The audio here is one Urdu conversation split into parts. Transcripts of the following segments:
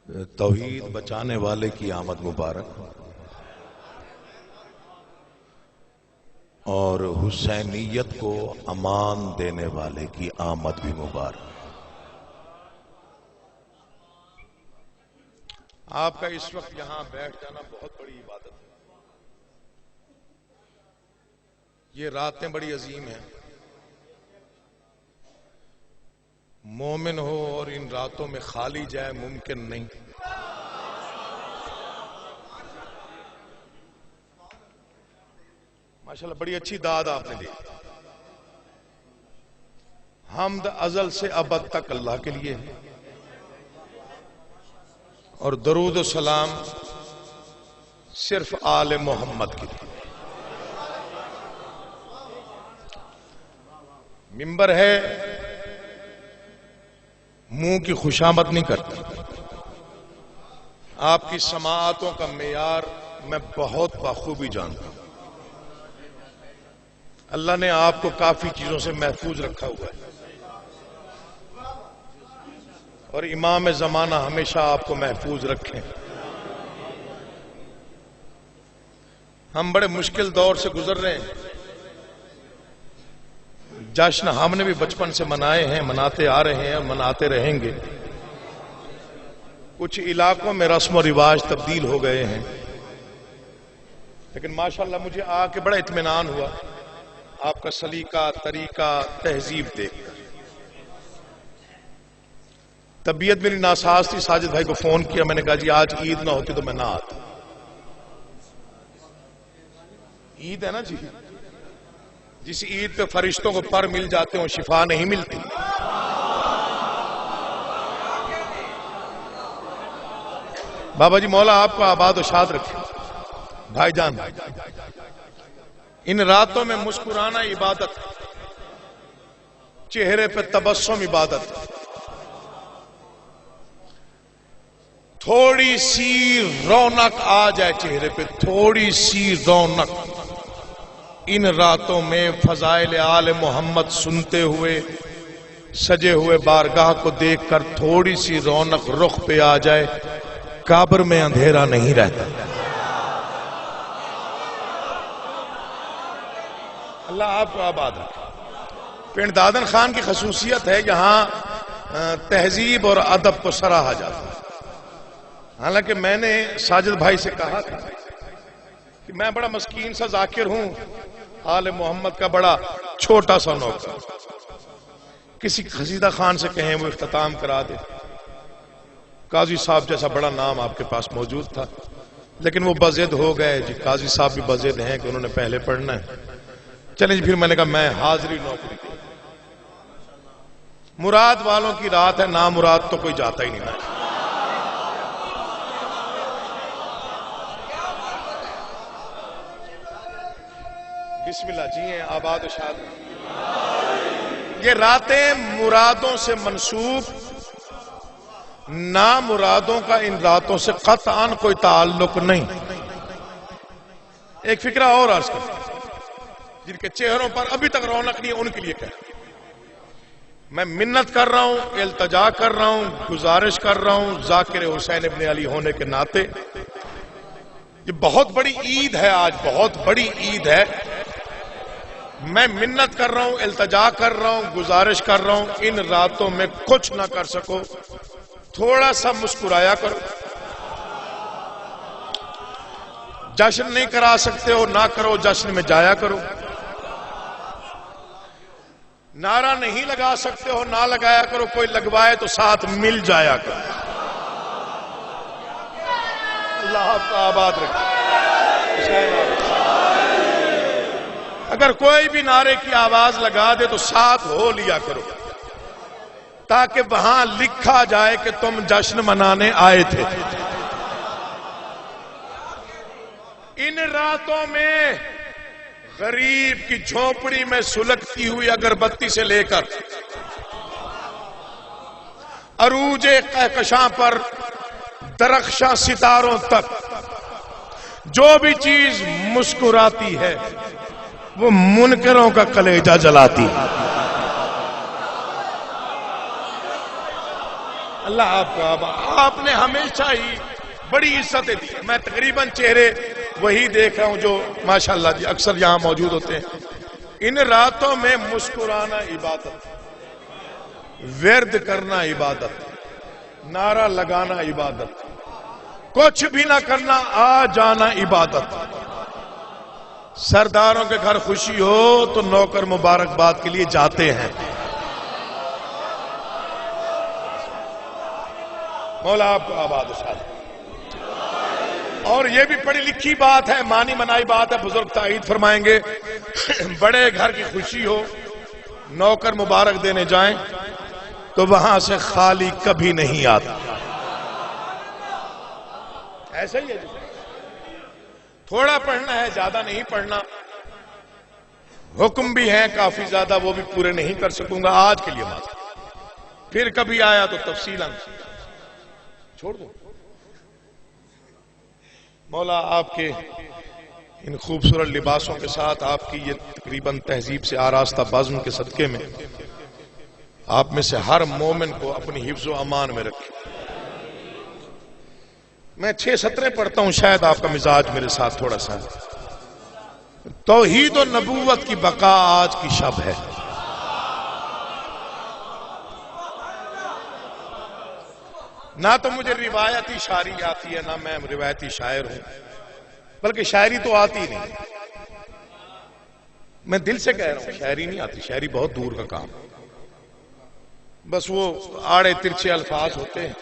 توحید بچانے والے کی آمد مبارک اور حسینیت کو امان دینے والے کی آمد بھی مبارک۔ آپ کا اس وقت یہاں بیٹھ جانا بہت بڑی عبادت ہے۔ یہ راتیں بڑی عظیم ہیں۔ مومن ہو اور ان راتوں میں خالی جائے ممکن نہیں۔ ماشاءاللہ بڑی اچھی داد آپ نے دی۔ حمد ازل سے ابد تک اللہ کے لیے ہے اور درود و سلام صرف آل محمد کے لیے۔ ممبر ہے، منہ کی خوشامد نہیں کرتا۔ آپ کی سماعتوں کا معیار میں بہت بخوبی جانتا ہوں۔ اللہ نے آپ کو کافی چیزوں سے محفوظ رکھا ہوا ہے اور امام زمانہ ہمیشہ آپ کو محفوظ رکھیں۔ ہم بڑے مشکل دور سے گزر رہے ہیں۔ جشن ہم نے بھی بچپن سے منائے ہیں، مناتے آ رہے ہیں اور مناتے رہیں گے۔ کچھ علاقوں میں رسم و رواج تبدیل ہو گئے ہیں، لیکن ماشاءاللہ مجھے آ کے بڑا اطمینان ہوا آپ کا سلیقہ، طریقہ، تہذیب دیکھ کر۔ طبیعت میری ناساز تھی، ساجد بھائی کو فون کیا، میں نے کہا جی آج عید نہ ہوتی تو میں نہ آتا۔ عید ہے نا جی، جس عید پہ فرشتوں کو پر مل جاتے ہیں شفا نہیں ملتی۔ بابا جی مولا آپ کو آباد و شاد رکھے۔ بھائی جان، ان راتوں میں مسکرانا عبادت، چہرے پہ تبسم عبادت، تھوڑی سی رونق آ جائے چہرے پہ، تھوڑی سی رونق ان راتوں میں فضائل آل محمد سنتے ہوئے، سجے ہوئے بارگاہ کو دیکھ کر تھوڑی سی رونق رخ پہ آ جائے، قبر میں اندھیرا نہیں رہتا۔ اللہ آپ کو آباد رکھے۔ پنڈ دادن خان کی خصوصیت ہے یہاں تہذیب اور ادب کو سراہا جاتا ہے۔ حالانکہ میں نے ساجد بھائی سے کہا تھا کہ میں بڑا مسکین سا ذاکر ہوں، آل محمد کا بڑا چھوٹا سا نوکر، کسی قصیدہ خان سے کہیں وہ اختتام کرا دے۔ قاضی صاحب جیسا بڑا نام آپ کے پاس موجود تھا، لیکن وہ بضد ہو گئے جی، قاضی صاحب بھی بضد ہیں کہ انہوں نے پہلے پڑھنا ہے۔ چلیں جی، پھر میں نے کہا میں حاضری نوکری دوں۔ مراد والوں کی رات ہے، نامراد تو کوئی جاتا ہی نہیں ہے۔ بسم اللہ جی ہیں، آباد و شاد۔ یہ راتیں مرادوں سے منسوب، نامرادوں کا ان راتوں سے قطعاً کوئی تعلق نہیں۔ ایک فکرہ اور عرض کرتا ہوں، جن کے چہروں پر ابھی تک رونق نہیں ہے ان کے لیے کہہ رہا ہوں۔ میں منت کر رہا ہوں، التجا کر رہا ہوں، گزارش کر رہا ہوں ذاکر حسین ابن علی ہونے کے ناطے، یہ بہت بڑی عید ہے، آج بہت بڑی عید ہے۔ میں منت کر رہا ہوں، التجا کر رہا ہوں، گزارش کر رہا ہوں، ان راتوں میں کچھ نہ کر سکو تھوڑا سا مسکرایا کرو۔ جشن نہیں کرا سکتے ہو نہ کرو، جشن میں جایا کرو۔ نعرہ نہیں لگا سکتے ہو نہ لگایا کرو، کوئی لگوائے تو ساتھ مل جایا کرو۔ اللہ آپ کا آباد رکھے۔ اگر کوئی بھی نعرے کی آواز لگا دے تو ساتھ ہو لیا کرو، تاکہ وہاں لکھا جائے کہ تم جشن منانے آئے تھے۔ ان راتوں میں غریب کی جھونپڑی میں سلگتی ہوئی اگربتی سے لے کر عروج کہکشاں پر درخشاں ستاروں تک جو بھی چیز مسکراتی ہے وہ منکروں کا کلیجہ جلاتی ہے۔ اللہ آپ کو آپ نے ہمیشہ ہی بڑی عزتیں دی. میں تقریباً چہرے وہی دیکھ رہا ہوں جو ماشاءاللہ جی اکثر یہاں موجود ہوتے ہیں. ان راتوں میں مسکرانا عبادت، ورد کرنا عبادت، نعرہ لگانا عبادت، کچھ بھی نہ کرنا آ جانا عبادت. سرداروں کے گھر خوشی ہو تو نوکر مبارکباد کے لیے جاتے ہیں. مولا آپ کو آباد شاد. اور یہ بھی پڑھی لکھی بات ہے، مانی منائی بات ہے، بزرگ تائید فرمائیں گے. بڑے گھر کی خوشی ہو، نوکر مبارک دینے جائیں تو وہاں سے خالی کبھی نہیں آتا. ایسا ہی ہے جی. تھوڑا پڑھنا ہے، زیادہ نہیں پڑھنا. حکم بھی ہیں کافی زیادہ، وہ بھی پورے نہیں کر سکوں گا آج کے لیے. پھر کبھی آیا تو تفصیلاً چھوڑ دوں. مولا آپ کے ان خوبصورت لباسوں کے ساتھ آپ کی یہ تقریباً تہذیب سے آراستہ بزم کے صدقے میں آپ میں سے ہر مومن کو اپنی حفظ و امان میں رکھے. میں 6 سطریں پڑھتا ہوں، شاید آپ کا مزاج میرے ساتھ تھوڑا سا. توحید و نبوت کی بقا آج کی شب ہے. نہ تو مجھے روایتی شاعری آتی ہے، نہ میں روایتی شاعر ہوں، بلکہ شاعری تو آتی نہیں. میں دل سے کہہ رہا ہوں شاعری نہیں آتی، شاعری بہت دور کا کام. بس وہ آڑے ترچھے الفاظ ہوتے ہیں،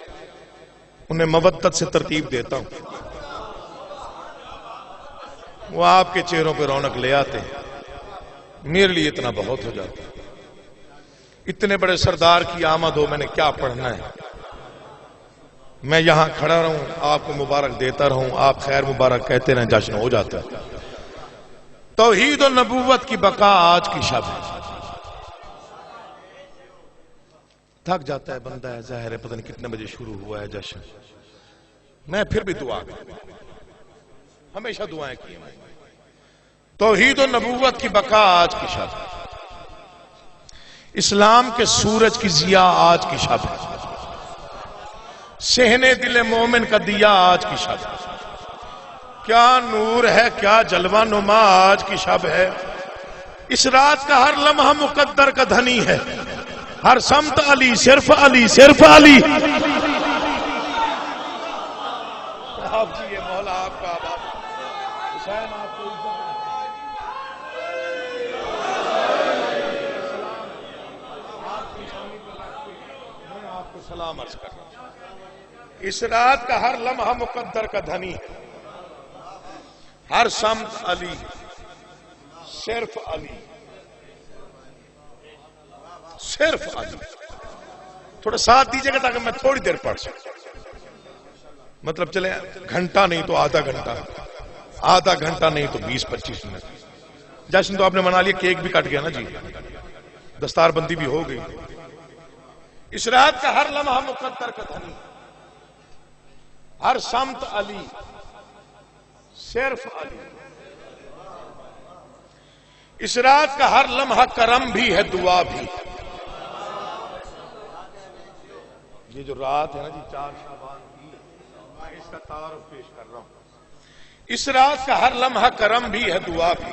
انہیں مودت سے ترتیب دیتا ہوں، وہ آپ کے چہروں پہ رونق لے آتے ہیں. میرے لیے اتنا بہت ہو جاتا ہے. اتنے بڑے سردار کی آمد ہو، میں نے کیا پڑھنا ہے. میں یہاں کھڑا رہوں، آپ کو مبارک دیتا رہوں، آپ خیر مبارک کہتے رہیں، جشن ہو جاتا ہے. توحید و نبوت کی بقا آج کی شب ہے. تھک جاتا ہے بندہ، ہے ظاہر ہے، پتہ نہیں کتنے بجے شروع ہوا ہے جشن. میں پھر بھی دعا کرتا ہوں، ہمیشہ دعائیں کی ہیں. توحید و نبوت کی بقا آج کی شب ہے. اسلام کے سورج کی ضیاء آج کی شب ہے. صحنے دل مومن کا دیا آج کی شب ہے. کیا نور ہے، کیا جلوہ نما آج کی شب ہے. اس رات کا ہر لمحہ مقدر کا دھنی ہے. ہر سمت علی، صرف علی، صرف علی. آپ جی یہ مولا آپ کا آباد. حسین آپ کو میں آپ کو سلام عرض کر رہا ہوں. اس رات کا ہر لمحہ مقدر کا دھنی ہے. ہر سمت علی، صرف علی، صرف علی. تھوڑا ساتھ دیجئے گا تاکہ میں تھوڑی دیر پڑھ سکوں. مطلب چلے گھنٹہ نہیں تو آدھا گھنٹہ، آدھا گھنٹہ نہیں تو 20-25 منٹ. جشن تو آپ نے منا لیا، کیک بھی کٹ گیا نا جی، دستار بندی بھی ہو گئی. اس رات کا ہر لمحہ مقدر کا دھنی، ہر سمت علی، صرف علی. اس رات کا ہر لمحہ کرم بھی ہے، دعا بھی. یہ جو رات ہے نا جی 4 شعبان کی، میں اس کا تعارف پیش کر رہا ہوں. اس رات کا ہر لمحہ کرم بھی ہے، دعا بھی.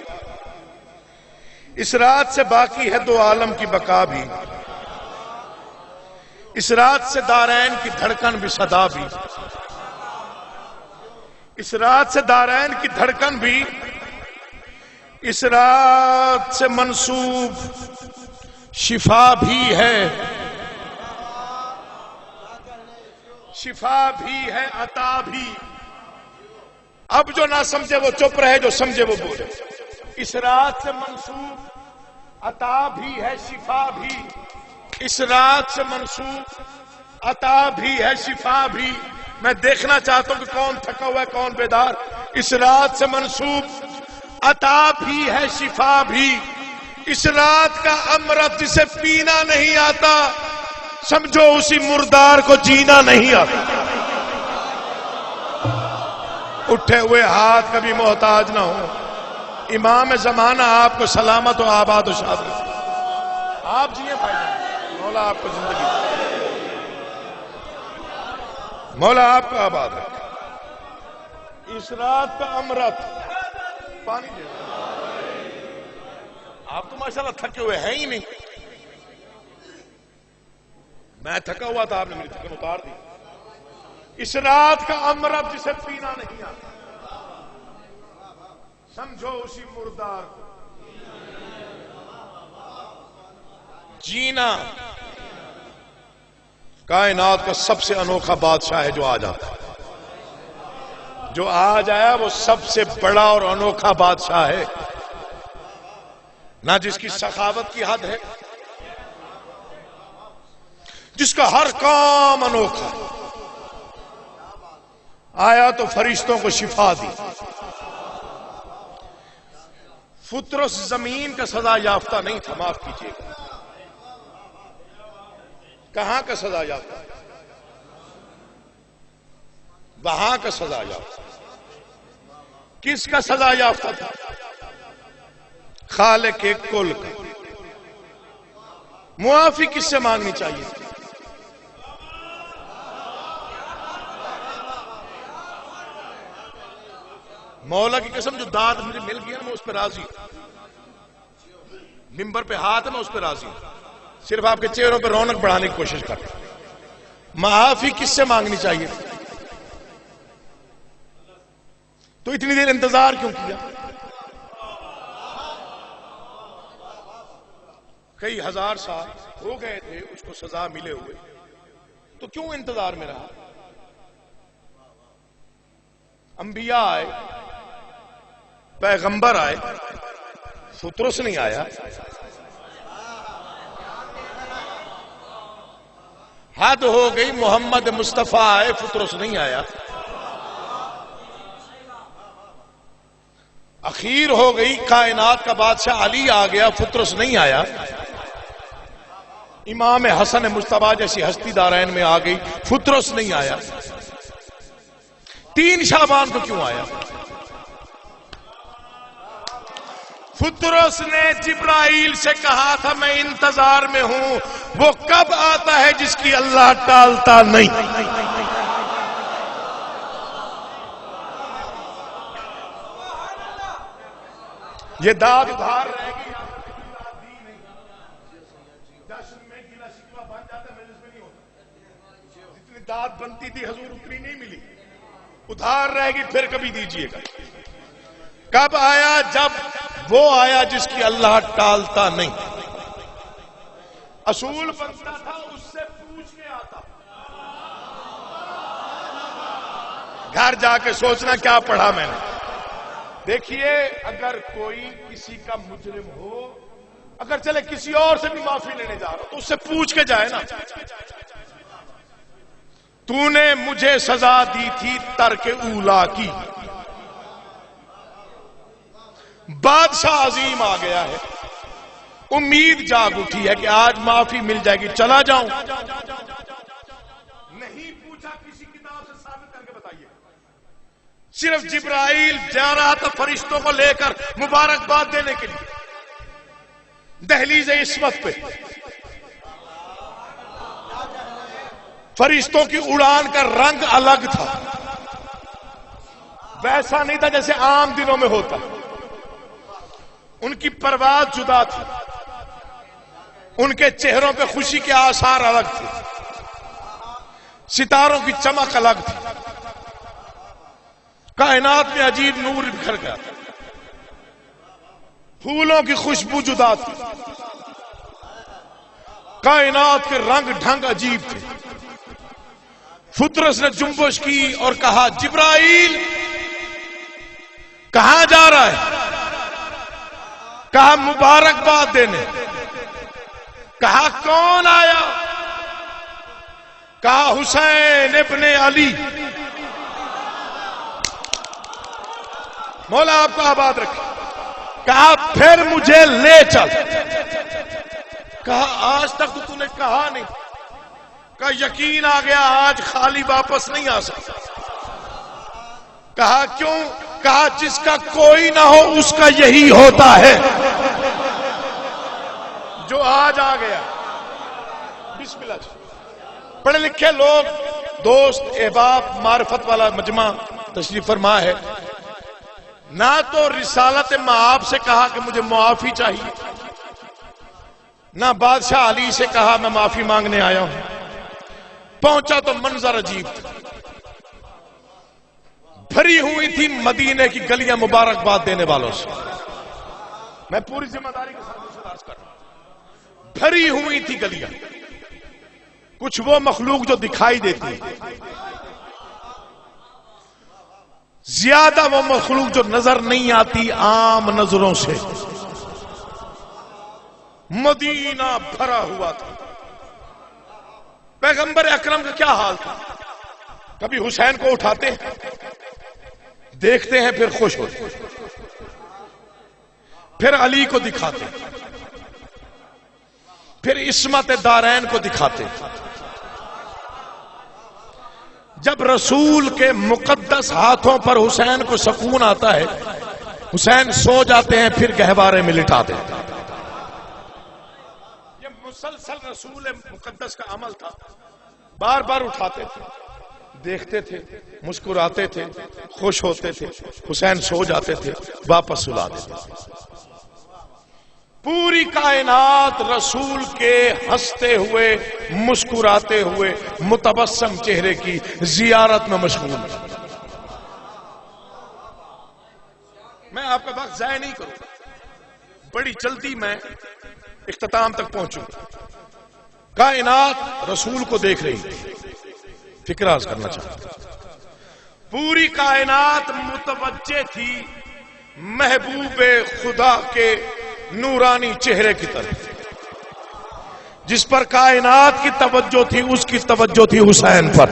اس رات سے باقی ہے 2 عالم کی بقا بھی. اس رات سے دارین کی دھڑکن بھی، صدا بھی. اس رات سے دارین کی دھڑکن بھی. اس رات سے منسوب شفا بھی ہے، شفا بھی ہے، عطا بھی. اب جو نہ سمجھے وہ چپ رہے، جو سمجھے وہ بولے. اس رات سے منسوب عطا بھی ہے، شفا بھی. اس رات سے منسوب عطا بھی ہے، شفا بھی. میں دیکھنا چاہتا ہوں کہ کون تھکا ہوا ہے، کون بیدار. اس رات سے منسوب عطا بھی ہے، شفا بھی. اس رات کا امرت جسے پینا نہیں آتا، سمجھو اسی مردار کو جینا نہیں آتا. اٹھے ہوئے ہاتھ کبھی محتاج نہ ہو. امام زمانہ آپ کو سلامت و آباد و شاد رکھے. آپ جیے بھائی جان، مولا آپ کو زندگی. مولا آپ کا آباد رکھے. اس رات کا امرت پانی دے. آپ تو ماشاءاللہ تھکے ہوئے ہیں ہی نہیں. میں تھکا ہوا تھا، آپ نے میری تھکن اتار دی. اس رات کا امرت جسے پینا نہیں آتا، سمجھو اسی مردار کو جینا. کائنات کا سب سے انوکھا بادشاہ ہے جو آج آتا ہے. جو آج آیا وہ سب سے بڑا اور انوکھا بادشاہ ہے، نہ جس کی سخاوت کی حد ہے، جس کا ہر کام انوکھا ہے. آیا تو فرشتوں کو شفا دی. فطرس زمین کا سزا یافتہ نہیں تھا، معاف کیجیے گا. کہاں کا سزا یافتہ؟ وہاں کا سزا یافتہ. کس کا سزا یافتہ تھا؟ خالق کل کا. معافی کس سے مانگنی چاہیے؟ مولا کی قسم جو داد مجھے مل گیا نا میں اس پہ راضی ہوں. ممبر پہ ہاتھ ہے میں اس پہ راضی ہوں. صرف آپ کے چہروں پہ رونق بڑھانے کی کوشش کرتا ہوں. معافی کس سے مانگنی چاہیے؟ تو اتنی دیر انتظار کیوں کیا؟ کئی ہزار سال ہو گئے تھے اس کو سزا ملے ہوئے، تو کیوں انتظار میں رہا؟ انبیاء آئے، پیغمبر آئے، فطرس نہیں آیا. حد ہو گئی. محمد مصطفیٰ آئے، فطرس نہیں آیا. اخیر ہو گئی. کائنات کا بادشاہ علی آ گیا، فطرس نہیں آیا. امام حسن مجتبیٰ جیسی ہستی دارین میں آ گئی، فطرس نہیں آیا. 3 شعبان کو کیوں آیا؟ فطرس نے جبرائیل سے کہا تھا میں انتظار میں ہوں. وہ کب آتا ہے جس کی اللہ ٹالتا نہیں. یہ داد ادھار رہے گی. جشن میں گلا شکوہ بن جاتا ہے، مجلس میں نہیں ہوتا. جتنی داد بنتی تھی حضور اتنی نہیں ملی، ادھار رہے گی. پھر کبھی دیجیے گا. کب آیا؟ جب وہ آیا جس کی اللہ ٹالتا نہیں. اصول بنتا تھا اس سے پوچھ کے آتا. گھر جا کے سوچنا کیا پڑھا میں نے. دیکھیے اگر کوئی کسی کا مجرم ہو، اگر چلے کسی اور سے بھی معافی لینے جا رہا تو اس سے پوچھ کے جائے نا. تو نے مجھے سزا دی تھی ترک اولا کی. بادشاہ عظیم آ گیا ہے، امید جاگ اٹھی ہے کہ آج معافی مل جائے گی، چلا جاؤں. نہیں پوچھا کسی کتاب سے ثابت کر کے بتائیے. صرف جبرائیل جا رہا تھا فرشتوں کو لے کر مبارکباد دینے کے لیے دہلیز عصمت پہ. فرشتوں کی اڑان کا رنگ الگ تھا، ویسا نہیں تھا جیسے عام دنوں میں ہوتا. ان کی پرواز جدا تھی، ان کے چہروں پہ خوشی کے آثار الگ تھے، ستاروں کی چمک الگ تھی. کائنات میں عجیب نور بکھر گیا تھا، پھولوں کی خوشبو جدا تھی، کائنات کے رنگ ڈھنگ عجیب تھے. فطرس نے جنبش کی اور کہا جبرائیل کہاں جا رہا ہے؟ کہا مبارکباد دینے. کہا کون آیا؟ کہا حسین ابن علی. مولا آپ کو آباد رکھے. کہا پھر مجھے لے چل. کہا آج تک تو نے کہا نہیں. کہا یقین آ گیا آج خالی واپس نہیں آ سکتا. کہا کیوں؟ کہا جس کا کوئی نہ ہو اس کا یہی ہوتا ہے. جو آج آ گیا. بسم اللہ. پڑھے لکھے لوگ دوست احباب معرفت والا مجمع تشریف فرما ہے، نہ تو رسالت مآب سے کہا کہ مجھے معافی چاہیے، نہ بادشاہ علی سے کہا میں معافی مانگنے آیا ہوں. پہنچا تو منظر عجیب تھا، بھری ہوئی تھی مدینے کی گلیاں مبارکباد دینے والوں سے. میں پوری ذمہ داری کے ساتھ عرض کر رہا ہوں، بھری ہوئی تھی گلیاں. کچھ وہ مخلوق جو دکھائی دیتی، زیادہ وہ مخلوق جو نظر نہیں آتی عام نظروں سے. مدینہ بھرا ہوا تھا. پیغمبر اکرم کا کیا حال تھا؟ کبھی حسین کو اٹھاتے ہیں، دیکھتے ہیں، پھر خوش ہوتے ہیں، پھر علی کو دکھاتے ہیں، پھر عصمت دارین کو دکھاتے ہیں. جب رسول کے مقدس ہاتھوں پر حسین کو سکون آتا ہے، حسین سو جاتے ہیں، پھر گہوارے میں لٹا دیتے ہیں. یہ مسلسل رسول مقدس کا عمل تھا. بار بار اٹھاتے تھے، دیکھتے تھے، مسکراتے تھے، خوش ہوتے تھے، حسین سو جاتے تھے، واپس سلا دیتے تھے. پوری کائنات رسول کے ہنستے ہوئے، مسکراتے ہوئے، متبسم چہرے کی زیارت میں مشغول ہے. میں آپ کا وقت ضائع نہیں کروں، بڑی جلدی میں اختتام تک پہنچوں. کائنات رسول کو دیکھ رہی تھی. فکر عرض کرنا چاہتا ہوں، پوری کائنات متوجہ تھی محبوب خدا کے نورانی چہرے کی طرف. جس پر کائنات کی توجہ تھی، اس کی توجہ تھی حسین پر.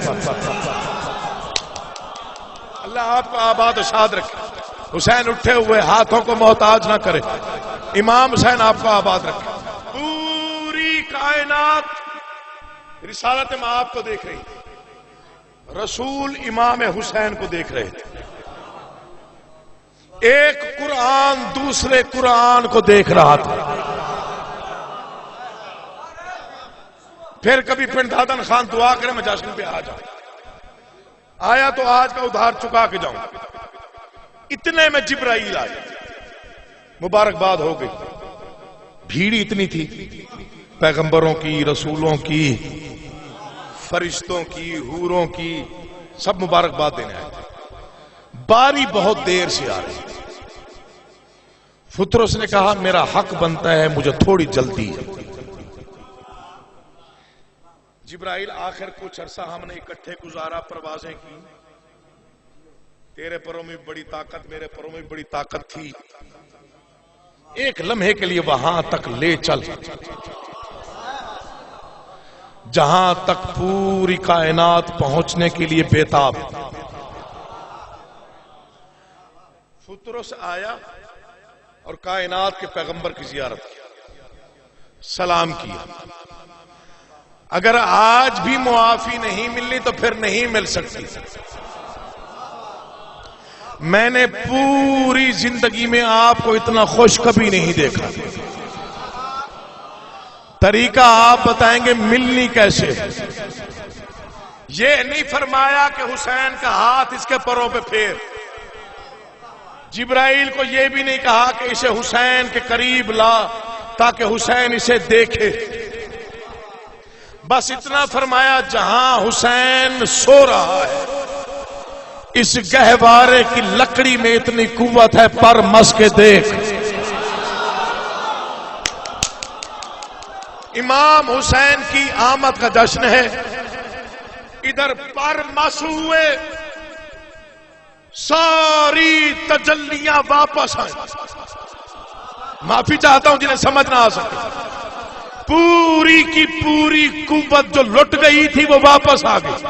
اللہ آپ کو آباد و شاد رکھے. حسین اٹھے ہوئے ہاتھوں کو محتاج نہ کرے. امام حسین آپ کو آباد رکھے. پوری کائنات رسالت مآب کو دیکھ رہی تھی. رسول امام حسین کو دیکھ رہے تھے. ایک قرآن دوسرے قرآن کو دیکھ رہا تھا. پھر کبھی پنڈ دادن خان دعا کرے میں جشن پہ آ جاؤں. آیا تو آج کا ادھار چکا کے جاؤں. اتنے میں جبرائیل آیا. مبارکباد ہو گئی. بھیڑ اتنی تھی، پیغمبروں کی، رسولوں کی، فرشتوں کی، حوروں کی، سب مبارکباد دینے آئے. باری بہت دیر سے آ رہی. فطرس نے کہا میرا حق بنتا ہے، مجھے تھوڑی جلدی ہے. جبرائیل آخر کچھ عرصہ ہم نے اکٹھے گزارا، پروازیں کی. تیرے پروں میں بڑی طاقت، میرے پروں میں بڑی طاقت تھی. ایک لمحے کے لیے وہاں تک لے چل جہاں تک پوری کائنات پہنچنے کے لیے بےتاب. فطرس آیا اور کائنات کے پیغمبر کی زیارت کی، سلام کیا. اگر آج بھی معافی نہیں ملنی تو پھر نہیں مل سکتی. میں نے پوری زندگی میں آپ کو اتنا خوش کبھی نہیں دیکھا. طریقہ آپ بتائیں گے ملنی کیسے. یہ نہیں فرمایا کہ حسین کا ہاتھ اس کے پروں پہ پھیر. جبرائیل کو یہ بھی نہیں کہا کہ اسے حسین کے قریب لا تاکہ حسین اسے دیکھے. بس اتنا فرمایا جہاں حسین سو رہا ہے اس گہوارے کی لکڑی میں اتنی قوت ہے، پر مس کے دیکھ. امام حسین کی آمد کا جشن ہے. ادھر پر مس ہوئے، ساری تجلیاں واپس آئیں. معافی چاہتا ہوں جنہیں سمجھ نہ آ سکے. پوری کی پوری قوت جو لٹ گئی تھی وہ واپس آ گئی.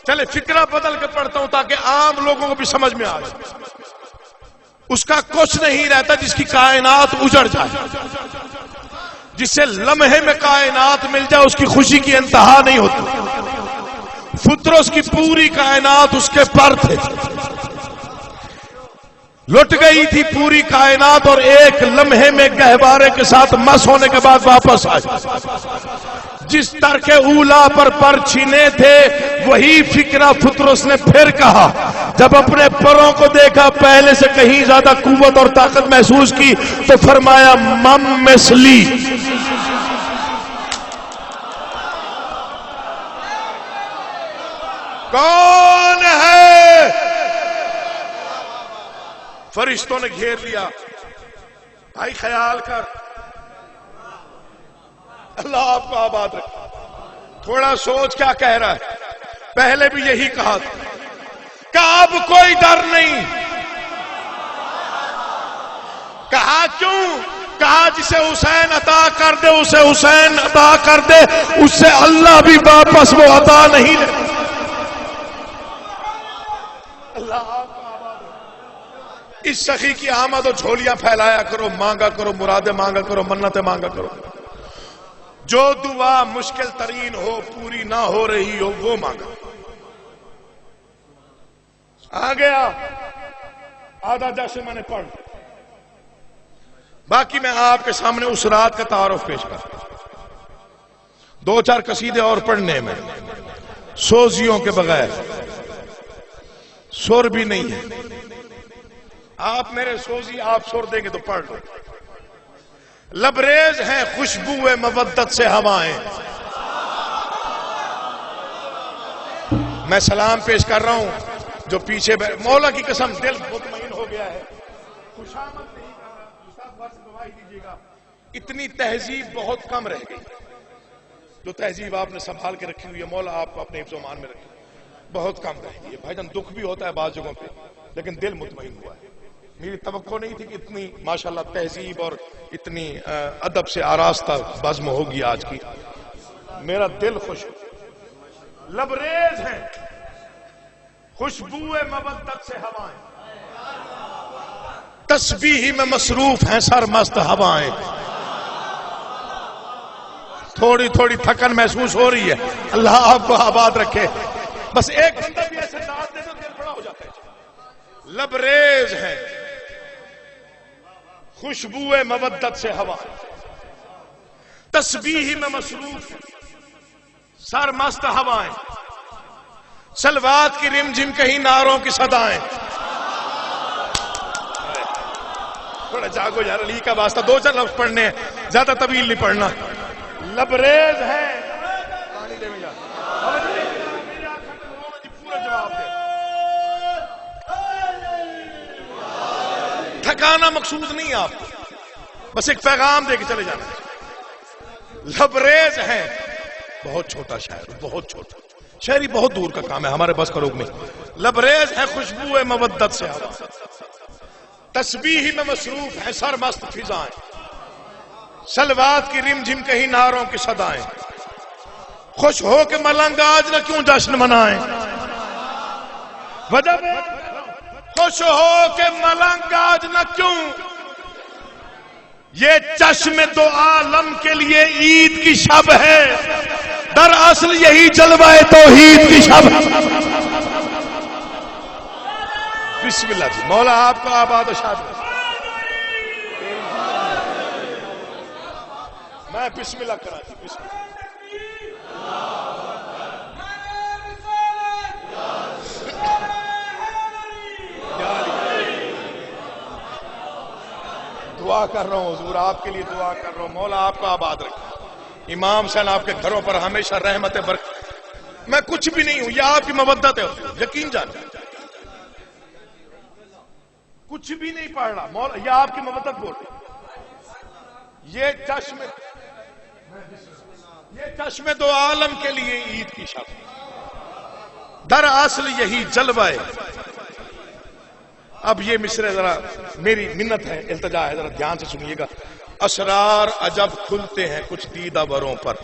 چلے فکرہ بدل کے پڑھتا ہوں تاکہ عام لوگوں کو بھی سمجھ میں آ جائے. اس کا کچھ نہیں رہتا جس کی کائنات اجڑ جائے. جسے لمحے میں کائنات مل جائے اس کی خوشی کی انتہا نہیں ہوتی. فطرس کی پوری کائنات اس کے پر تھے. لٹ گئی تھی پوری کائنات اور ایک لمحے میں گہوارے کے ساتھ مس ہونے کے بعد واپس آئی. جس ترک اولا پر چھینے تھے وہی فکرہ فطرس نے پھر کہا. جب اپنے پروں کو دیکھا پہلے سے کہیں زیادہ قوت اور طاقت محسوس کی تو فرمایا مم مثلی. کون ہے؟ فرشتوں نے گھیر لیا. بھائی خیال کر، اللہ آپ کو آباد رکھے. تھوڑا سوچ کیا کہہ رہا ہے. پہلے بھی یہی کہا تھا کہ اب کوئی ڈر نہیں. کہا کیوں؟ کہا جسے حسین عطا کر دے اسے حسین عطا کر دے، اس سے اللہ بھی واپس وہ عطا نہیں لے. اللہ آپ کو آباد رکھے. اس سخی کی آمد و جھولیاں پھیلایا کرو، مانگا کرو، مرادیں مانگا کرو، منتیں مانگا کرو. جو دعا مشکل ترین ہو، پوری نہ ہو رہی ہو، وہ مانگا. آ گیا آدھا جیسے میں نے پڑھ. باقی میں آپ کے سامنے اس رات کا تعارف پیش کرتا ہوں. 2-4 قصیدے اور پڑھنے میں سوزیوں کے بغیر. سر بھی نہیں ہے. آپ میرے سوزی آپ سر دیں گے تو پڑھ لو. لبریز ہیں خوشبو مودت سے ہوائیں. میں سلام پیش کر رہا ہوں جو پیچھے مولا کی قسم دل مطمئن ہو گیا ہے. خوشامد نہیں کر رہا. سب بس گواہی دیجیے گا. اتنی تہذیب بہت کم رہ گئی. جو تہذیب آپ نے سنبھال کے رکھی ہوئی ہے مولا آپ کو اپنے حفظ و امان میں رکھے. بہت کم رہ گئی ہے بھائی جان. دکھ بھی ہوتا ہے بعض جگہوں پہ لیکن دل مطمئن ہوا ہے. میری توقع نہیں تھی کہ اتنی ماشاءاللہ تہذیب اور اتنی ادب سے آراستہ بزم ہوگی آج کی. میرا دل خوش. لبریز ہیں خوشبو مودت سے ہوائیں، تسبیح میں مصروف ہیں سرمست ہوائیں. تھوڑی تھوڑی تھکن محسوس ہو رہی ہے. اللہ آپ کو آباد رکھے. بس ایک بندہ بھی ایسے داد دے تو دل بڑا ہو جاتا ہے. لبریز ہیں خوشبو مودت سے ہوا، تسبیح میں مصروف سرمست ہوائیں، سلوات کی رم جم کہیں ناروں کی صدائیں. تھوڑا جاگو یار، علی کا واسطہ 2-4 لفظ پڑھنے ہیں، زیادہ طویل نہیں پڑھنا. لبریز ہے پورا جواب دے. تھکانا مقصود نہیں آپ کو، بس ایک پیغام دے کے چلے جانا. لبریز ہیں. بہت چھوٹا شاعر، بہت چھوٹا شاعری، بہت دور کا کام ہے، ہمارے بس کا روک نہیں. لبریز ہیں خوشبو مودت سے ہوا، تسبیح میں مصروف ہیں سرمست فضائیں، سلوات کی رم جم کہیں ناروں کی صدائیں. خوش ہو کے ملنگ آج نہ کیوں جشن منائیں. وجہ خوش ہو کے ملنگ آج نہ کیوں، یہ چشم دو عالم کے لیے عید کی شب ہے، دراصل یہی جلوہ توحید کی شب. بسم اللہ جی. مولا آپ کو آباد و شاد. میں بسم اللہ کرا جی. بسم اللہ. دعا کر رہا ہوں حضور، آپ کے لیے دعا کر رہا ہوں. مولا آپ کو آباد رکھے. امام حسین آپ کے گھروں پر ہمیشہ رحمت برکت. میں کچھ بھی نہیں ہوں، یہ آپ کی مودت ہے، یقین جانے. کچھ بھی نہیں پڑھ رہا مولا، یہ آپ کی مودت بول رہی. یہ چشم دو عالم کے لیے عید کی شب، دراصل یہی جلوہ ہے. اب یہ مصرع ذرا میری منت ہے، التجا ہے، ذرا دھیان سے سنیے گا. اسرار عجب کھلتے ہیں کچھ دیدہ وروں پر.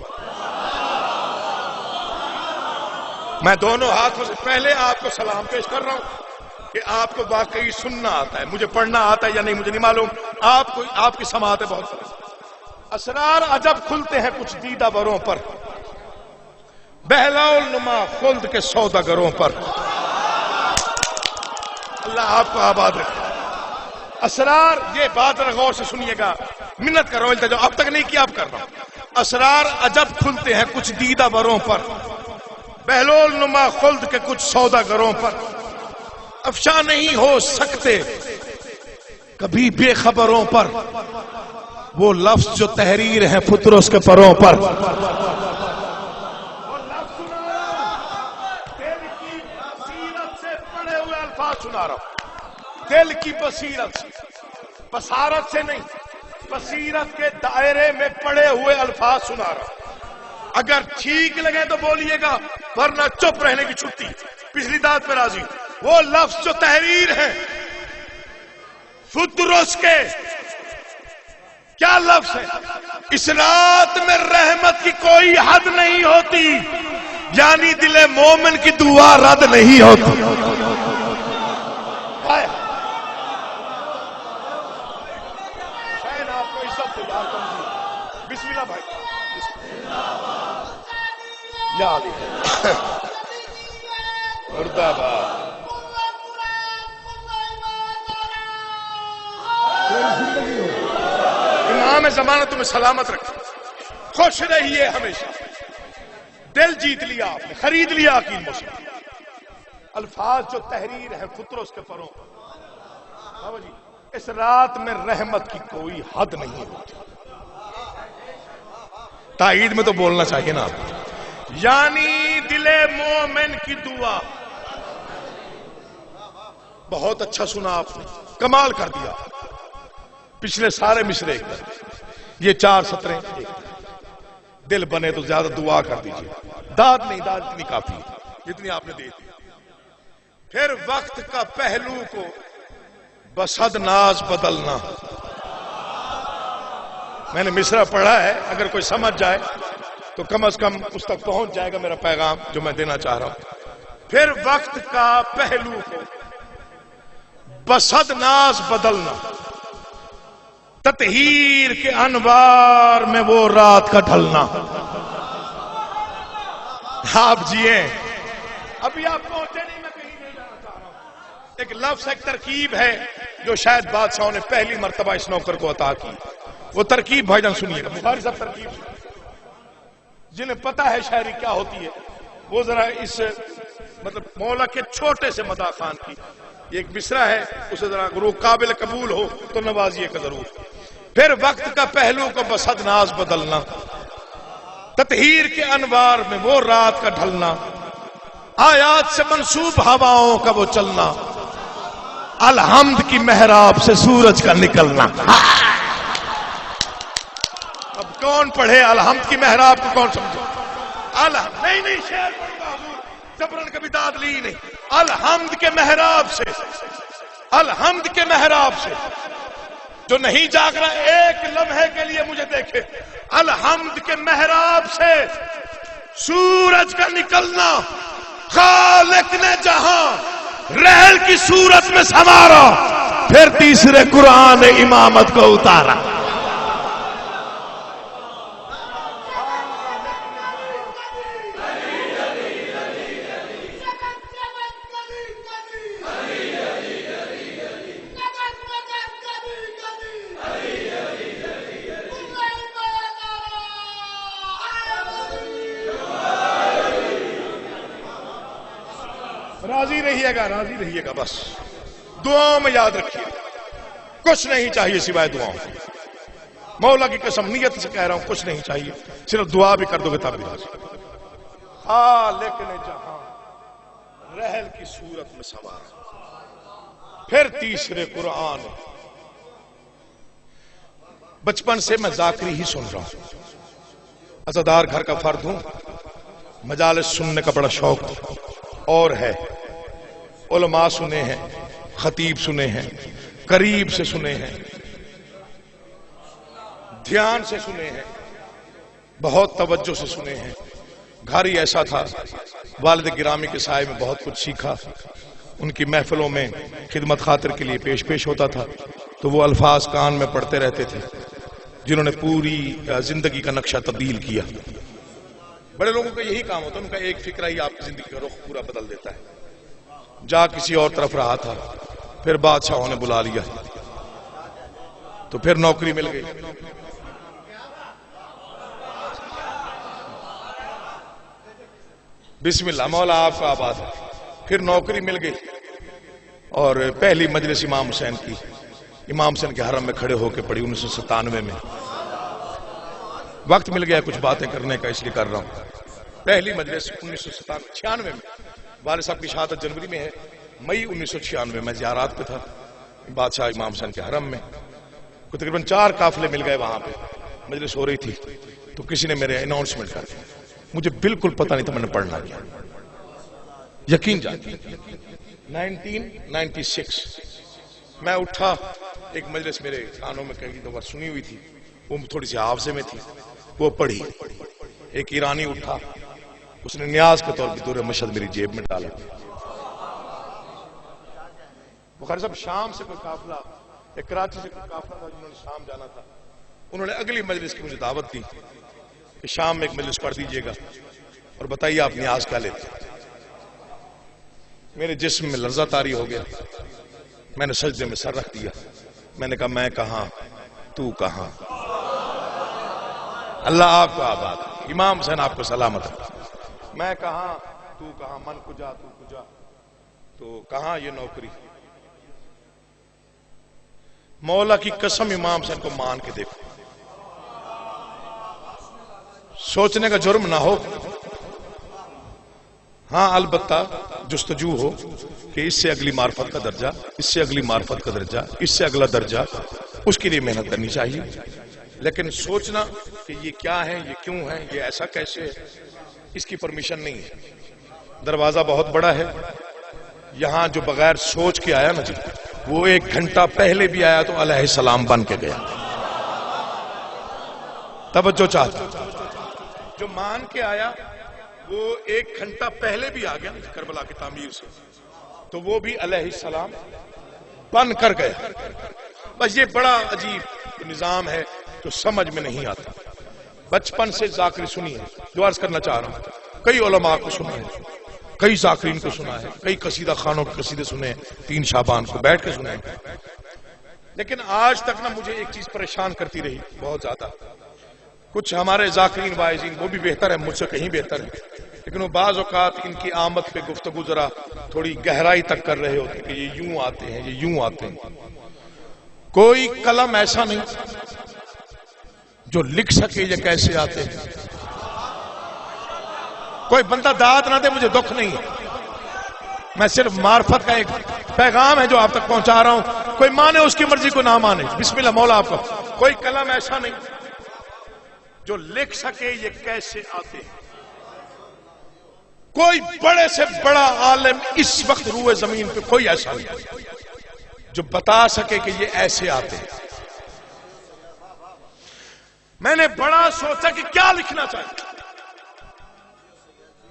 میں دونوں ہاتھوں سے پہلے آپ کو سلام پیش کر رہا ہوں کہ آپ کو واقعی سننا آتا ہے. مجھے پڑھنا آتا ہے یا نہیں مجھے نہیں معلوم، آپ کی سماعت ہے بہت فرق. اسرار عجب کھلتے ہیں کچھ دیدہ وروں پر، بہلاؤ نما خلد کے سوداگروں پر. اللہ آپ کو آباد رکھے. اسرار، یہ بات غور سے سنیے گا، منت کرو التجا، اب تک نہیں کیا اب کر رہا ہوں۔ اسرار عجب کھلتے ہیں کچھ دیدہ بروں پر، بہلول نما خلد کے کچھ سوداگروں پر، افشا نہیں ہو سکتے کبھی بے خبروں پر، وہ لفظ جو تحریر ہیں فطرس کے پروں پر۔ سنا رہا ہوں، دل کی بصیرت سے، بصارت سے نہیں، بصیرت کے دائرے میں پڑے ہوئے الفاظ سنا رہا ہوں۔ اگر ٹھیک لگے تو بولیے گا، ورنہ چپ رہنے کی چھٹی، پچھلی داد پہ راضی۔ وہ لفظ جو تحریر ہیں فطرس کے، کیا لفظ ہے؟ اس رات میں رحمت کی کوئی حد نہیں ہوتی، یعنی دل مومن کی دعا رد نہیں ہوتی۔ بسم اللہ بھائی، یا علی مرد آباد۔ امام زمانہ تمہیں سلامت رکھے، خوش رہیے ہمیشہ۔ دل جیت لیا آپ نے، خرید لیا عقیل مسلم۔ الفاظ جو تحریر ہے فطرس کے پروں پر، بابا جی اس رات میں رحمت کی کوئی حد نہیں ہوتی۔ تائید میں تو بولنا چاہیے نا آپ، یعنی دل مومن کی دعا۔ بہت اچھا سنا آپ نے، کمال کر دیا۔ پچھلے سارے مصرے ایک طرح، یہ 4 سطریں ایک طرح۔ دل بنے تو زیادہ دعا کر دیجیے، داد نہیں، داد اتنی کافی ہے جتنی آپ نے دے دی۔ پھر وقت کا پہلو کو بسد ناز بدلنا۔ میں نے مصرع پڑھا ہے، اگر کوئی سمجھ جائے تو کم از کم اس تک پہنچ جائے گا میرا پیغام جو میں دینا چاہ رہا ہوں۔ پھر وقت کا پہلو کو بسد ناز بدلنا، تطہیر کے انوار میں وہ رات کا ڈھلنا۔ آپ جیے، ابھی آپ پہنچے نہیں، میں کہیں نہیں جانا چاہ رہا ہوں۔ ایک لفظ، ایک ترکیب ہے جو شاید بادشاہوں نے پہلی مرتبہ اس نوکر کو عطا کی۔ وہ ترکیب بھائی جان سنیے گا، بخاری صاحب ترکیب جنہیں پتا ہے شاعری کیا ہوتی ہے، وہ ذرا اس مطلب مولا کے چھوٹے سے مداح خان کی ایک مصرع ہے، اسے ذرا روح قابل قبول ہو تو نوازیے کا ضرور۔ پھر وقت کا پہلو کو بسد ناز بدلنا، تطہیر کے انوار میں وہ رات کا ڈھلنا، آیات سے منسوب ہواؤں کا وہ چلنا، الحمد کی محراب سے سورج کا نکلنا۔ اب کون پڑھے الحمد کی محراب کو، کون سمجھے؟ نہیں شعر پڑھتا حضور، جبرن کبھی داد لی نہیں۔ الحمد کے محراب سے، الحمد کے محراب سے، جو نہیں جاگ رہا ایک لمحے کے لیے مجھے دیکھے، الحمد کے محراب سے سورج کا نکلنا، خالق نے جہاں رحل کی صورت میں سنوارا، پھر تیسرے قرآن امامت کو اتارا۔ راضی رہیے گا، راضی رہیے گا، بس دعاؤں میں یاد رکھیے، کچھ نہیں چاہیے سوائے دعاؤں۔ مولا کی قسم نیت سے کہہ رہا ہوں، کچھ نہیں چاہیے، صرف دعا بھی کر دو گے تب بھی راضی۔ خالق نے جہاں رحل کی صورت میں سنوارا، پھر تیسرے قرآن۔ بچپن سے میں ذاکری ہی سن رہا ہوں، عزادار گھر کا فرد ہوں، مجالس سننے کا بڑا شوق اور ہے۔ علماء سنے ہیں، خطیب سنے ہیں، قریب سے سنے ہیں، دھیان سے سنے ہیں، بہت توجہ سے سنے ہیں۔ گھر ہی ایسا تھا، والد گرامی کے سائے میں بہت کچھ سیکھا۔ ان کی محفلوں میں خدمت خاطر کے لیے پیش ہوتا تھا تو وہ الفاظ کان میں پڑھتے رہتے تھے جنہوں نے پوری زندگی کا نقشہ تبدیل کیا۔ بڑے لوگوں کا یہی کام ہوتا ہے، ان کا ایک فکرہ ہی آپ کی زندگی کا رخ پورا بدل دیتا ہے۔ جا کسی اور طرف رہا تھا، پھر بادشاہوں نے بلا لیا، تو پھر نوکری مل گئی. بسم اللہ، مولا آپ کا آباد. پھر نوکری مل گئی اور پہلی مجلس امام حسین کی، امام حسین کے حرم میں کھڑے ہو کے پڑھی 1997 میں. وقت مل گیا کچھ باتیں کرنے کا، اس لیے کر رہا ہوں. پہلی مجلس 1996 میں، والد صاحب کی شہادت جنوری میں ہے. مئی 1996 میں زیارات پہ تھا بادشاہ امام حسین کے حرم میں. تقریباً 4 قافلے مل گئے وہاں پہ. مجلس ہو رہی تھی تو کسی نے میرے اناؤنسمنٹ کر دیا. مجھے بالکل پتہ نہیں تھا، میں نے پڑھنا کیا. یقین جانتے 1996 میں اٹھا. ایک مجلس میرے کانوں میں کئی دفعہ سنی ہوئی تھی، وہ تھوڑی سی حافظے میں تھی، وہ پڑھی. ایک ایرانی اٹھا، اس نے نیاز کے طور پہ دور مشہد میری جیب میں ڈالا. بخاری صاحب شام سے کوئی قافلہ، ایک کراچی سے کوئی قافلہ تھا جنہوں نے شام جانا تھا. انہوں نے اگلی مجلس کی مجھے دعوت دی کہ شام میں ایک مجلس پڑھ دیجئے گا اور بتائیے آپ نیاز کیا لیتے. میرے جسم میں لرزہ طاری ہو گیا. میں نے سجدے میں سر رکھ دیا. میں نے کہا میں کہاں تو کہاں. اللہ آپ کو آباد، امام حسین آپ کو سلامت ہے. میں کہاں تو کہاں، من کجا تو کجا، تو کہاں یہ نوکری. مولا کی قسم امام حسین کو مان کے دیکھو. سوچنے کا جرم نہ ہو، ہاں البتہ جستجو ہو کہ اس سے اگلی معرفت کا درجہ، اس سے اگلی معرفت کا درجہ، اس سے اگلا درجہ، اس کے لیے محنت کرنی چاہیے. لیکن سوچنا کہ یہ کیا ہے، یہ کیوں ہے، یہ ایسا کیسے ہے، اس کی پرمیشن نہیں ہے. دروازہ بہت بڑا ہے. یہاں جو بغیر سوچ کے آیا نا جی، وہ 1 گھنٹہ پہلے بھی آیا تو علیہ السلام بن کے گیا. توجہ چاہتا. جو مان کے آیا وہ 1 گھنٹہ پہلے بھی آ گیا کربلا کی تعمیر سے، تو وہ بھی علیہ السلام بن کر گیا. بس یہ بڑا عجیب نظام ہے جو سمجھ میں نہیں آتا. بچپن سے ذاکری سنی ہے. جو عرض کرنا چاہ رہا ہوں، کئی علماء کو سنا ہے، کئی ذاکرین کو سنا ہے، کئی قصیدہ خانوں کے قصیدے سنے ہیں، 3 شعبان کو بیٹھ کے سنے ہیں. لیکن آج تک نہ مجھے ایک چیز پریشان کرتی رہی بہت زیادہ. کچھ ہمارے ذاکرین واعظین وہ بھی بہتر ہے، مجھ سے کہیں بہتر ہے، لیکن وہ بعض اوقات ان کی آمد پہ گفتگو ذرا تھوڑی گہرائی تک کر رہے ہوتے کہ یہ یوں آتے ہیں، یہ یوں آتے ہیں. کوئی قلم ایسا نہیں جو لکھ سکے یہ کیسے آتے ہیں. کوئی بندہ داد نہ دے، مجھے دکھ نہیں ہے. میں صرف معرفت کا ایک پیغام ہے جو آپ تک پہنچا رہا ہوں. کوئی مانے اس کی مرضی کو نہ مانے، بسم اللہ مولا آپ کا. کوئی قلم ایسا نہیں جو لکھ سکے یہ کیسے آتے ہیں. کوئی بڑے سے بڑا عالم اس وقت روئے زمین پہ کوئی ایسا نہیں جو بتا سکے کہ یہ ایسے آتے ہیں. میں نے بڑا سوچا کہ کیا لکھنا چاہیے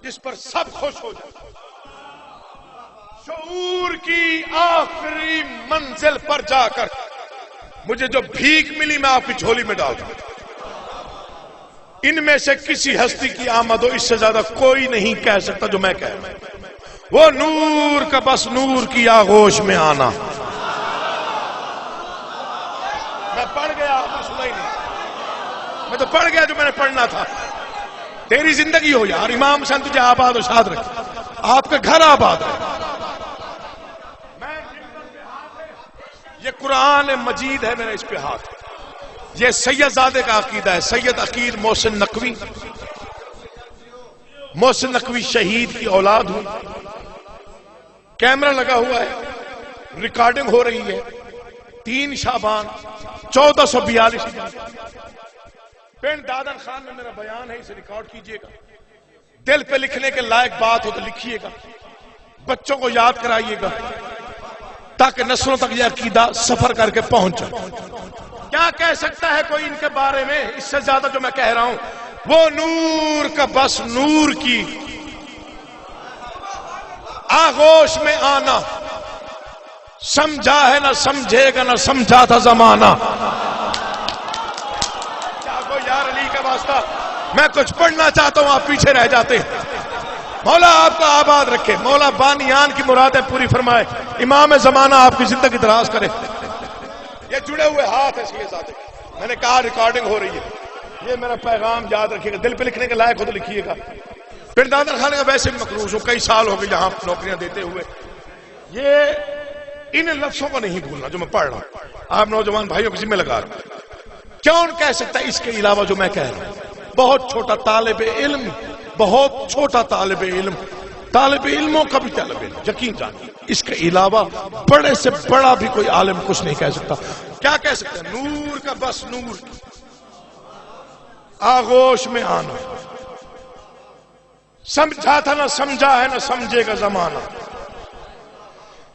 جس پر سب خوش ہو جائے. شعور کی آخری منزل پر جا کر مجھے جو بھیک ملی میں آپ کی جھولی میں ڈال دوں. ان میں سے کسی ہستی کی آمد ہو، اس سے زیادہ کوئی نہیں کہہ سکتا جو میں کہہ رہا ہوں. وہ نور کا بس نور کی آغوش میں آنا. میں پڑھ گیا، آپ نے سنا ہی نہیں. میں تو پڑھ گیا جو میں نے پڑھنا تھا. تیری زندگی ہو یار، امام حسین تجھے آباد و شاد رکھے، آپ کا گھر آباد ہے. یہ قرآن مجید ہے، میرا اس پہ ہاتھ. یہ سید زادے کا عقیدہ ہے. سید عقیل محسن نقوی، محسن نقوی شہید کی اولاد ہوں. کیمرہ لگا ہوا ہے، ریکارڈنگ ہو رہی ہے. 3 شعبان 1442 پنڈ دادن خان میں میرا بیان ہے، اسے ریکارڈ کیجئے گا. دل پہ لکھنے کے لائق بات ہو تو لکھیے گا، بچوں کو یاد کرائیے گا تاکہ نسلوں تک یہ عقیدہ سفر کر کے پہنچ جائے. کیا کہہ سکتا ہے کوئی ان کے بارے میں اس سے زیادہ جو میں کہہ رہا ہوں؟ وہ نور کا بس نور کی آغوش میں آنا. سمجھا ہے نہ سمجھے گا، نہ سمجھا تھا زمانہ. کیا کوئی یار علی کا واسطہ، میں کچھ پڑھنا چاہتا ہوں آپ پیچھے رہ جاتے ہیں. مولا آپ کا آباد رکھے، مولا بانیان کی مرادیں پوری فرمائے، امام زمانہ آپ کی زندگی دراز کرے. یہ جڑے ہوئے ہاتھ ہے سید زادے، میں نے کہا ریکارڈنگ ہو رہی ہے، یہ میرا پیغام یاد رکھیے گا، دل پہ لکھنے کے لائق ہو تو لکھیے گا۔ پھر دادر خان کا ویسے بھی مقروض ہوں، کئی سال ہو گئے یہاں نوکریاں دیتے ہوئے، یہ ان لفظوں کو نہیں بھولنا جو میں پڑھ رہا ہوں، آپ نوجوان بھائیوں کے ذمہ لگا رہا ہوں۔ کون کہہ سکتا ہے اس کے علاوہ جو میں کہہ رہا ہوں؟ بہت چھوٹا طالب علم، بہت چھوٹا طالب علم، طالب علموں کا بھی طالب علم، یقین جانیے اس کے علاوہ بڑے سے بڑا بھی کوئی عالم کچھ نہیں کہہ سکتا۔ کیا کہہ سکتا ہے؟ نور کا بس نور، آغوش میں آنا، سمجھا تھا نہ سمجھا ہے نہ سمجھے گا زمانہ،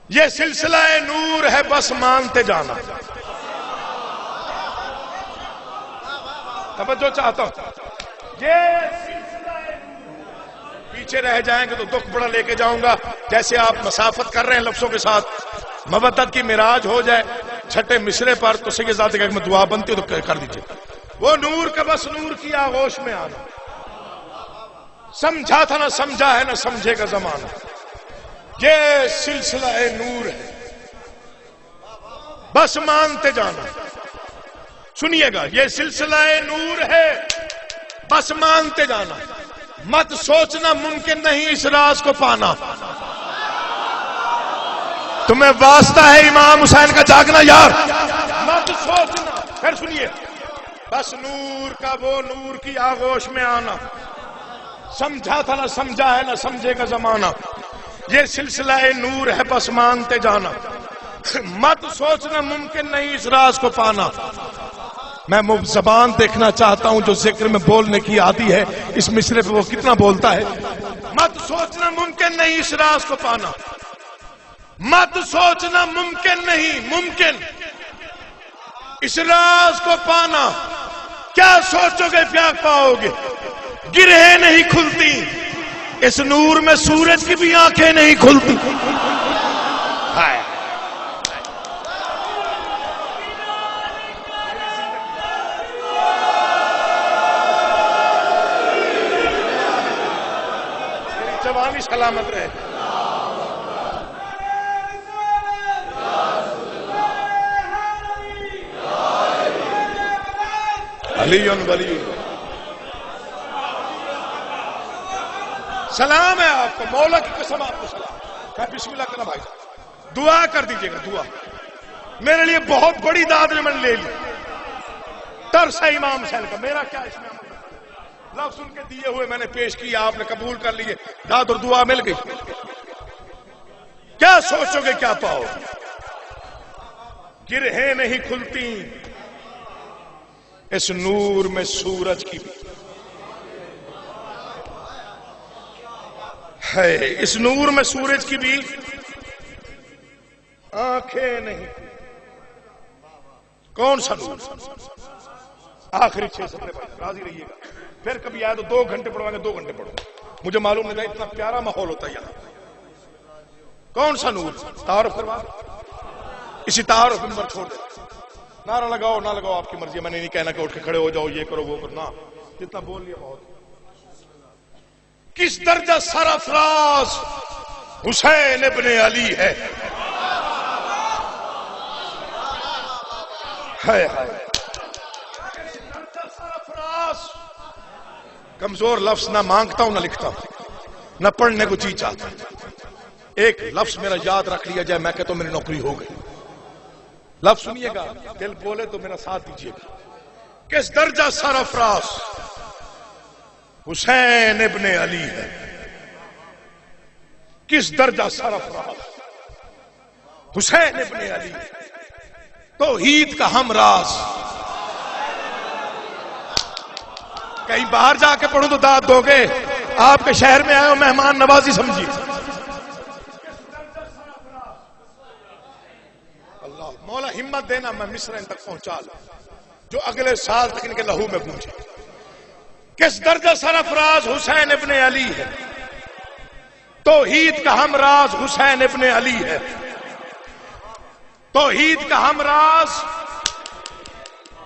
یہ سلسلہ نور ہے بس مانتے جانا۔ توجہ چاہتا ہوں، یہ سلسلہ پیچھے رہ جائیں گے تو دکھ بڑا لے کے جاؤں گا، جیسے آپ مسافت کر رہے ہیں لفظوں کے ساتھ، مودت کی معراج ہو جائے چھٹے مصرے پر تو سید ذات کہ میں دعا بنتی ہو تو کر دیجئے، وہ نور کا بس نور کی آغوش میں آنا، سمجھا تھا نہ سمجھا ہے نہ سمجھے گا زمانہ، یہ سلسلہ نور ہے بس مانتے جانا۔ سنیے گا، یہ سلسلہ نور ہے بس مانتے جانا، مت سوچنا ممکن نہیں اس راز کو پانا۔ تمہیں واسطہ ہے امام حسین کا جاگنا یار، مت سوچنا۔ پھر سنیے، بس نور کا وہ نور کی آغوش میں آنا، سمجھا تھا نہ سمجھا ہے نہ سمجھے گا زمانہ، یہ سلسلہ نور ہے بس مانتے جانا، مت سوچنا ممکن نہیں اس راز کو پانا۔ میں زبان دیکھنا چاہتا ہوں جو ذکر میں بولنے کی عادی ہے، اس مصرے پہ وہ کتنا بولتا ہے۔ مت سوچنا ممکن نہیں اس راز کو پانا، مت سوچنا ممکن نہیں، ممکن اس راز کو پانا، کیا سوچو گے کیا پاؤ گے، گرہیں نہیں کھلتی اس نور میں سورج کی بھی آنکھیں نہیں کھلتی۔ جوانی سلامت رہے۔ علی ولی سلام ہے آپ کو، مولا کی قسم آپ کو سلام ہے۔ بسم اللہ کرنا بھائی صاحب، دعا کر دیجئے گا، دعا میرے لیے بہت بڑی داد نے میں نے لے لی، ترس ہے امام حسین کا، میرا کیا اس میں لفظ ان کے دیے ہوئے میں نے پیش کیا، آپ نے قبول کر لیے، داد اور دعا مل گئی۔ کیا سوچو گے کیا پاؤ، گرہیں نہیں کھلتی اس نور میں سورج کی بھی ہے، اس نور میں سورج کی بھی آنکھیں نہیں۔ کون سا نور؟ آخری 6 سطریں راضی رہیے گا، پھر کبھی آئے تو 2 گھنٹے پڑھوائیں گے، 2 گھنٹے پڑھو، مجھے معلوم نہیں تھا اتنا پیارا ماحول ہوتا ہے یہاں۔ کون سا نور؟ تعارف کروا، اسی تعارف نمبر چھوڑ دے، نعرہ لگاؤ نہ لگاؤ آپ کی مرضی، میں نے نہیں کہنا کہ اٹھ کے کھڑے ہو جاؤ یہ کرو وہ کرو، نہ، جتنا بول لیا بہت۔ کس درجہ سرافراز حسین ابن علی ہے، کمزور لفظ نہ مانگتا ہوں نہ لکھتا ہوں، نہ پڑھنے کو جی چاہتا ہوں۔ ایک لفظ میرا یاد رکھ لیا جائے، میں کہتا ہوں میری نوکری ہو گئی۔ لفظ سنیے گا، دل بولے تو میرا ساتھ دیجیے گا۔ کس درجہ سرافراز حسین ابن علی ہے، کس درجہ سرافراز حسین ابن علی ہے، توحید کا ہم راز۔ کہیں باہر جا کے پڑھوں تو داد دو گے، آپ کے شہر میں آئے ہو مہمان نوازی سمجھیے۔ اللہ مولا ہمت دینا میں مصر ان تک پہنچا لوں جو اگلے سال تک ان کے لہو میں گونجے۔ کس درجہ سرافراز حسین ابن علی ہے، توحید کا ہم راز حسین ابن علی ہے، توحید کا ہم راز،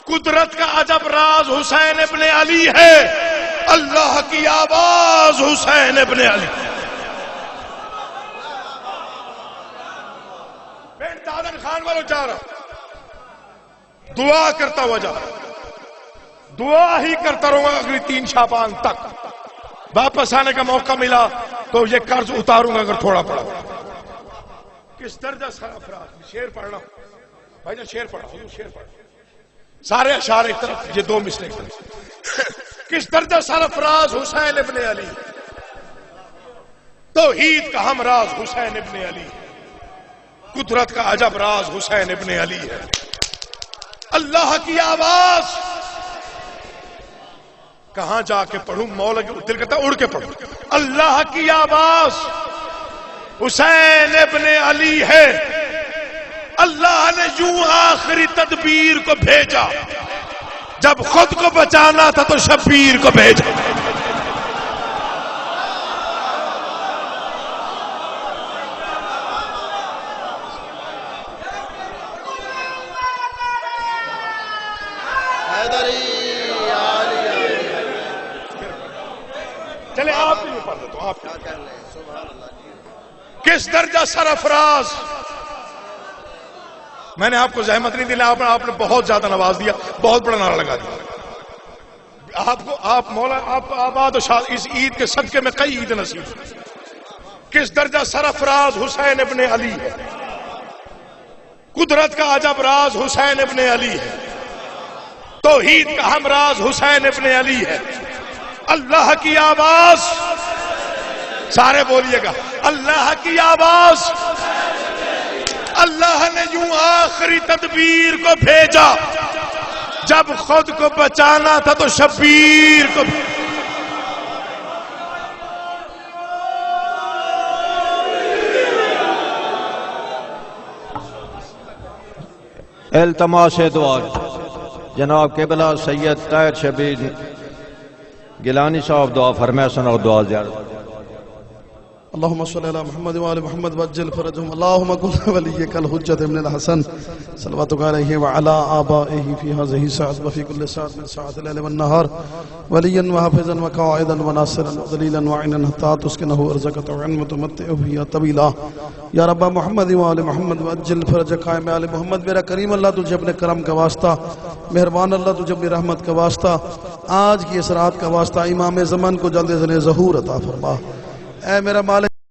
قدرت کا عجب راز حسین ابن علی ہے، اللہ کی آواز حسین ابن علی۔ میں دادن خان والوں جا رہا ہوں، دعا کرتا ہوا جا رہا ہوں، دعا ہی کرتا رہوں گا اگلی 3 شعبان تک. واپس آنے کا موقع ملا تو یہ قرض اتاروں گا اگر تھوڑا پڑا. کس درجہ سرافراز. شعر پڑھنا بھائی جان، شعر پڑھا حضور، شعر پڑھا. سارے اشعار ایک طرف، یہ 2 مسلے. کس درجہ سرافراز حسین ابن علی، توحید کا ہم راز حسین ابن علی، قدرت کا عجب راز حسین ابن علی ہے. اللہ کی آواز کہاں جا کے پڑھوں، مولا کے دل کرتا اڑ کے پڑھوں. اللہ کی آواز حسین ابن علی ہے. اللہ نے یوں آخری تدبیر کو بھیجا، جب خود کو بچانا تھا تو شبیر کو بھیجا. چلے آپ بھی پڑھ دیتا ہوں. آپ کس درجہ سرافراز. میں نے آپ کو زحمت نہیں دلا، آپ نے بہت زیادہ نواز دیا، بہت بڑا نعرہ لگا دیا آپ کو. آپ مولا آپ آباد و شاد اس عید کے صدقے میں کئی عید نصیب. کس درجہ سرافراز حسین ابن علی ہے. قدرت کا عجب راز حسین ابن علی ہے. توحید کا ہم راز حسین ابن علی ہے. اللہ کی آواز، سارے بولیے گا، اللہ کی آواز. اللہ نے یوں آخری تدبیر کو بھیجا، جب خود کو بچانا تھا تو شبیر کو. التماس دعا جناب قبلہ سید طاہر شبیر گیلانی صاحب دعا فرمائے سن اور دعا زیارت. اللهم صل على محمد وآل محمد وعجل فرجهم. اللهم كن وليك الحجة ابن الحسن صلواتك عليه وعلى آبائه في هذه الساعة وفي كل ساعة من ساعات الليل والنهار وليا وحافظا وقائدا وناصرا ودليلا وعينا حتى تسكنه أرزقك وعن متمتع فيها طويلا. یا رب محمد وآل محمد وعجل فرجك قائم آل محمد. میرا کریم اللہ تجھے اپنے کرم کا واسطہ، مہربان اللہ تجھے اپنی رحمت کا واسطہ، آج کی اس رات کا واسطہ امام زمان کو جلد از جلد ظہور عطا فرما. اے میرا مالک